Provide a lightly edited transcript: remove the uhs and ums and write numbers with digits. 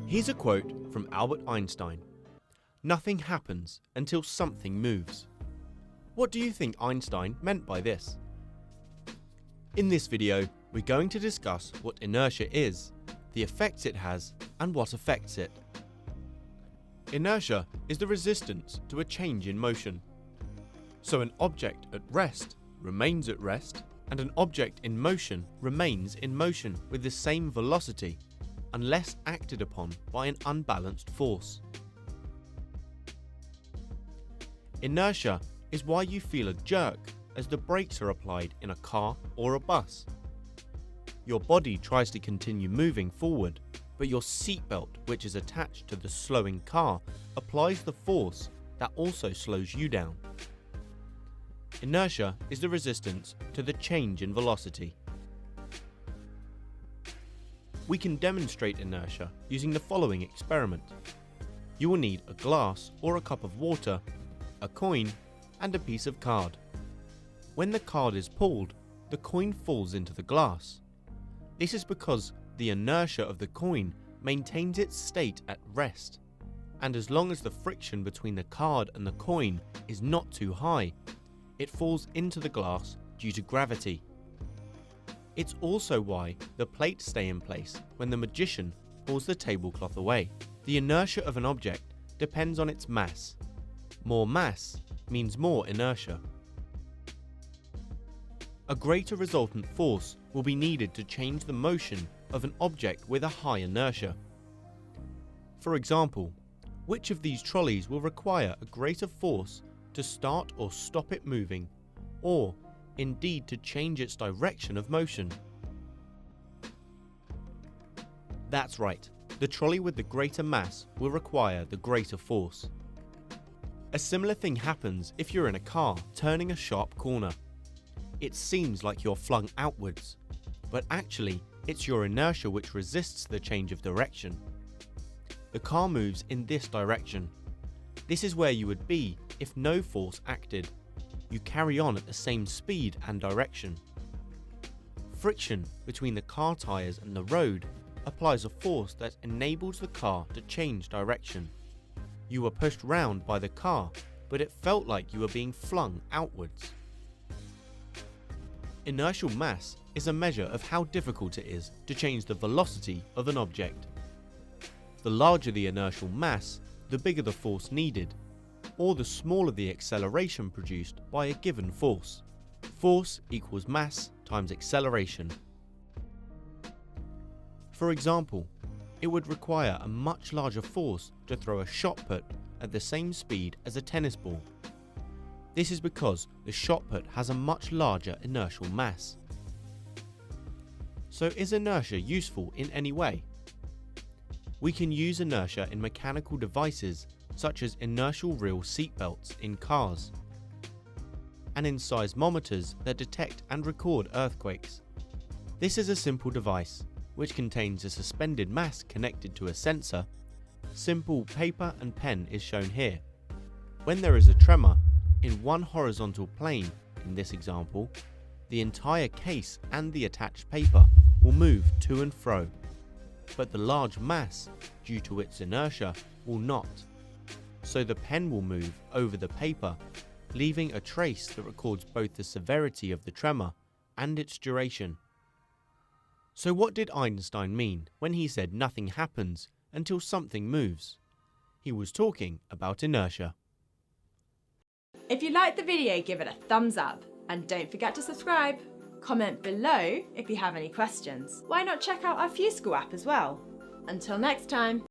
Here's a quote from Albert Einstein. "Nothing happens until something moves." What do you think Einstein meant by this? In this video, we're going to discuss what inertia is, the effects it has, and what affects it. Inertia is the resistance to a change in motion. So an object at rest remains at rest, and an object in motion remains in motion with the same velocity, unless acted upon by an unbalanced force. Inertia is why you feel a jerk as the brakes are applied in a car or a bus. Your body tries to continue moving forward, but your seatbelt, which is attached to the slowing car, applies the force that also slows you down. Inertia is the resistance to the change in velocity. We can demonstrate inertia using the following experiment. You will need a glass or a cup of water, a coin, and a piece of card. When the card is pulled, the coin falls into the glass. This is because the inertia of the coin maintains its state at rest, and as long as the friction between the card and the coin is not too high, it falls into the glass due to gravity. It's also why the plates stay in place when the magician pulls the tablecloth away. The inertia of an object depends on its mass. More mass means more inertia. A greater resultant force will be needed to change the motion of an object with a high inertia. For example, which of these trolleys will require a greater force to start or stop it moving, or indeed to change its direction of motion? That's right, the trolley with the greater mass will require the greater force. A similar thing happens if you're in a car turning a sharp corner. It seems like you're flung outwards, but actually it's your inertia which resists the change of direction. The car moves in this direction. This is where you would be if no force acted. You carry on at the same speed and direction. Friction between the car tyres and the road applies a force that enables the car to change direction. You were pushed round by the car, but it felt like you were being flung outwards. Inertial mass is a measure of how difficult it is to change the velocity of an object. The larger the inertial mass, the bigger the force needed, or the smaller the acceleration produced by a given force. Force equals mass times acceleration. For example, it would require a much larger force to throw a shot put at the same speed as a tennis ball. This is because the shot put has a much larger inertial mass. So is inertia useful in any way? We can use inertia in mechanical devices such as inertial reel seatbelts in cars, and in seismometers that detect and record earthquakes. This is a simple device which contains a suspended mass connected to a sensor. Simple paper and pen is shown here. When there is a tremor in one horizontal plane, in this example, the entire case and the attached paper will move to and fro, but the large mass, due to its inertia, will not. So the pen will move over the paper, leaving a trace that records both the severity of the tremor and its duration. So what did Einstein mean when he said nothing happens until something moves? He was talking about inertia. If you liked the video, give it a thumbs up and don't forget to subscribe. Comment below if you have any questions. Why not check out our FuseSchool app as well? Until next time.